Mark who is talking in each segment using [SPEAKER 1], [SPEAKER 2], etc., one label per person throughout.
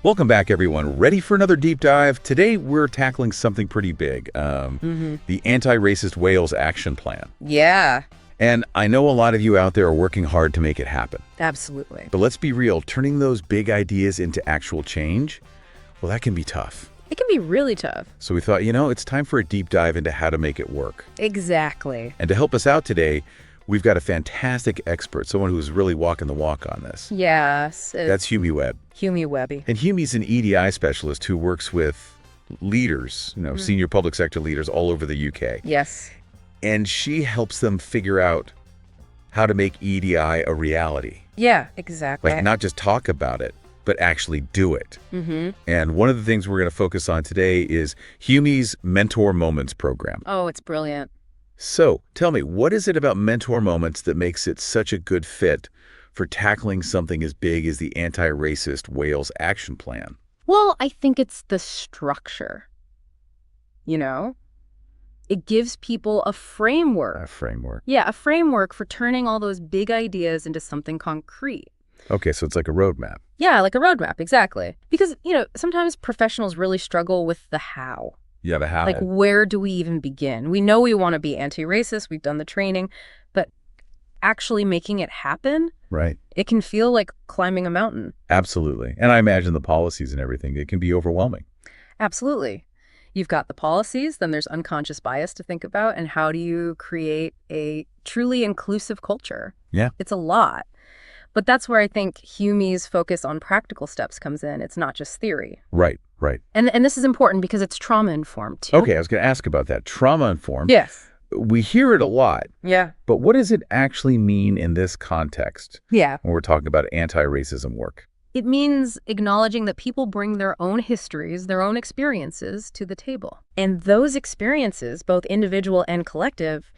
[SPEAKER 1] Welcome back, everyone. Ready for another deep dive? Today, we're tackling something pretty big, the Anti-Racist Wales Action Plan.
[SPEAKER 2] Yeah,
[SPEAKER 1] And I know a lot of you out there are working hard to make it happen.
[SPEAKER 2] absolutely.
[SPEAKER 1] But let's be real, turning those big ideas into actual change, well, that can be tough.
[SPEAKER 2] It can be really tough.
[SPEAKER 1] So we thought, it's time for a deep dive into how to make it work.
[SPEAKER 2] Exactly.
[SPEAKER 1] And to help us out today, we've got a fantastic expert, someone who's really walking the walk on this.
[SPEAKER 2] Yes.
[SPEAKER 1] That's Humi Webb.
[SPEAKER 2] Humi Webby.
[SPEAKER 1] And Humi's an EDI specialist who works with leaders, senior public sector leaders all over the UK.
[SPEAKER 2] Yes.
[SPEAKER 1] And she helps them figure out how to make EDI a reality.
[SPEAKER 2] Yeah, exactly.
[SPEAKER 1] Like not just talk about it, but actually do it. And one of the things we're going to focus on today is Humi's Mentor Moments program.
[SPEAKER 2] Oh, it's brilliant.
[SPEAKER 1] So tell me, what is it about Mentor Moments that makes it such a good fit for tackling something as big as the Anti-Racist Wales Action Plan?
[SPEAKER 2] Well, I think it's the structure. It gives people a framework.
[SPEAKER 1] A framework.
[SPEAKER 2] Yeah, a framework for turning all those big ideas into something concrete.
[SPEAKER 1] Okay, so it's like a roadmap.
[SPEAKER 2] Yeah, like a roadmap, exactly. Because, sometimes professionals really struggle with the how.
[SPEAKER 1] Yeah, the how.
[SPEAKER 2] Like, where do we even begin? We know we want to be anti-racist. We've done the training. But actually making it happen,
[SPEAKER 1] Right.
[SPEAKER 2] it can feel like climbing a mountain.
[SPEAKER 1] Absolutely. And I imagine the policies and everything, it can be overwhelming.
[SPEAKER 2] Absolutely. You've got the policies, then there's unconscious bias to think about, and how do you create a truly inclusive culture?
[SPEAKER 1] Yeah.
[SPEAKER 2] It's a lot. But that's where I think Humi's focus on practical steps comes in. It's not just theory.
[SPEAKER 1] Right, right.
[SPEAKER 2] And this is important because it's trauma-informed, too.
[SPEAKER 1] Okay, I was going to ask about that. Trauma-informed.
[SPEAKER 2] Yes.
[SPEAKER 1] We hear it a lot,
[SPEAKER 2] Yeah.
[SPEAKER 1] but what does it actually mean in this context
[SPEAKER 2] Yeah.
[SPEAKER 1] when we're talking about anti-racism work?
[SPEAKER 2] It means acknowledging that people bring their own histories, their own experiences to the table. And those experiences, both individual and collective,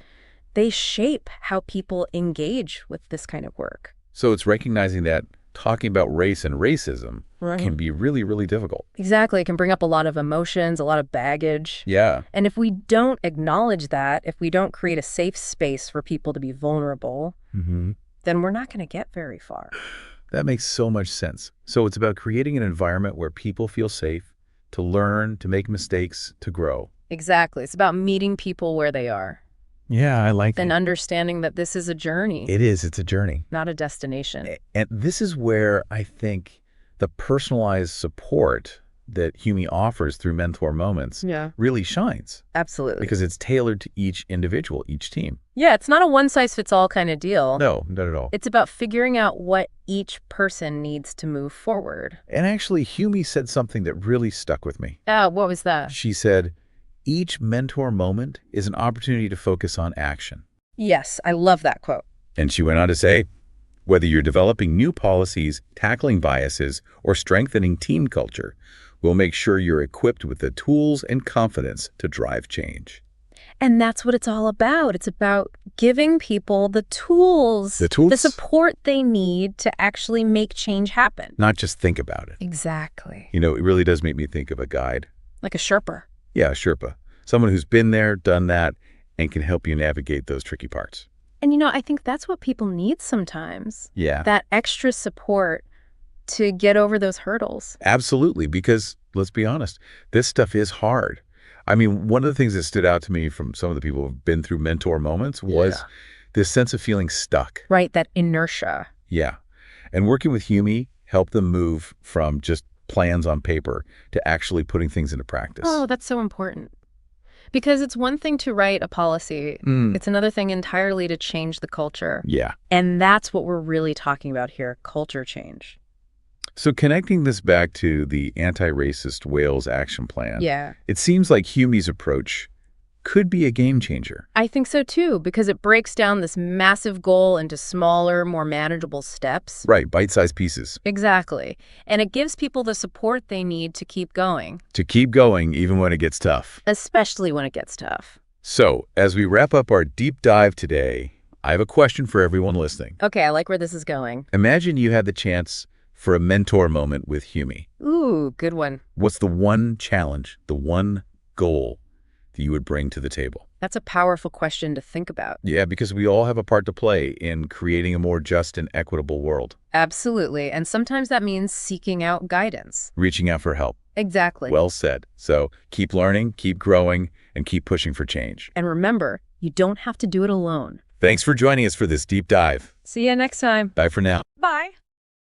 [SPEAKER 2] they shape how people engage with this kind of work.
[SPEAKER 1] So it's recognizing that talking about race and racism can be really, really difficult.
[SPEAKER 2] Exactly. It can bring up a lot of emotions, a lot of baggage.
[SPEAKER 1] Yeah.
[SPEAKER 2] And if we don't acknowledge that, if we don't create a safe space for people to be vulnerable, then we're not going to get very far.
[SPEAKER 1] That makes so much sense. So it's about creating an environment where people feel safe to learn, to make mistakes, to grow.
[SPEAKER 2] Exactly. It's about meeting people where they are.
[SPEAKER 1] Yeah, I like
[SPEAKER 2] And understanding that this is a journey.
[SPEAKER 1] It is. It's a journey.
[SPEAKER 2] Not a destination.
[SPEAKER 1] And this is where I think the personalized support that Humi offers through Mentor Moments really shines.
[SPEAKER 2] Absolutely.
[SPEAKER 1] Because it's tailored to each individual, each team.
[SPEAKER 2] Yeah, it's not a one-size-fits-all kind of deal.
[SPEAKER 1] No, not at all.
[SPEAKER 2] It's about figuring out what each person needs to move forward.
[SPEAKER 1] And actually, Humi said something that really stuck with me.
[SPEAKER 2] What was that?
[SPEAKER 1] She said, each mentor moment is an opportunity to focus on action.
[SPEAKER 2] Yes, I love that quote.
[SPEAKER 1] And she went on to say, whether you're developing new policies, tackling biases, or strengthening team culture, we'll make sure you're equipped with the tools and confidence to drive change.
[SPEAKER 2] And that's what it's all about. It's about giving people the tools, the support they need to actually make change happen.
[SPEAKER 1] Not just think about it.
[SPEAKER 2] Exactly.
[SPEAKER 1] It really does make me think of a guide.
[SPEAKER 2] Like a Sherpa.
[SPEAKER 1] Yeah, a Sherpa. Someone who's been there, done that, and can help you navigate those tricky parts.
[SPEAKER 2] And I think that's what people need sometimes.
[SPEAKER 1] Yeah.
[SPEAKER 2] That extra support to get over those hurdles.
[SPEAKER 1] Absolutely, because let's be honest, this stuff is hard. I mean, one of the things that stood out to me from some of the people who've been through Mentor Moments was this sense of feeling stuck.
[SPEAKER 2] Right, that inertia.
[SPEAKER 1] Yeah. And working with Humi helped them move from just plans on paper to actually putting things into practice.
[SPEAKER 2] Oh, that's so important. Because it's one thing to write a policy. It's another thing entirely to change the culture.
[SPEAKER 1] Yeah.
[SPEAKER 2] And that's what we're really talking about here, culture change.
[SPEAKER 1] So connecting this back to the Anti-Racist Wales Action Plan,
[SPEAKER 2] it
[SPEAKER 1] seems like Humi's approach could be a game changer.
[SPEAKER 2] I think so too, because it breaks down this massive goal into smaller, more manageable steps.
[SPEAKER 1] Right, bite-sized pieces.
[SPEAKER 2] Exactly. And it gives people the support they need to keep going.
[SPEAKER 1] To keep going even when it gets tough.
[SPEAKER 2] Especially when it gets tough.
[SPEAKER 1] So, as we wrap up our deep dive today, I have a question for everyone listening.
[SPEAKER 2] Okay, I like where this is going.
[SPEAKER 1] Imagine you had the chance for a mentor moment with Humi.
[SPEAKER 2] Ooh, good one.
[SPEAKER 1] What's the one challenge, the one goal that you would bring to the table?
[SPEAKER 2] That's a powerful question to think about.
[SPEAKER 1] Yeah, because we all have a part to play in creating a more just and equitable world.
[SPEAKER 2] Absolutely. And sometimes that means seeking out guidance.
[SPEAKER 1] Reaching out for help.
[SPEAKER 2] Exactly.
[SPEAKER 1] Well said. So keep learning, keep growing, and keep pushing for change.
[SPEAKER 2] And remember, you don't have to do it alone.
[SPEAKER 1] Thanks for joining us for this deep dive.
[SPEAKER 2] See you next time.
[SPEAKER 1] Bye for now.
[SPEAKER 2] Bye.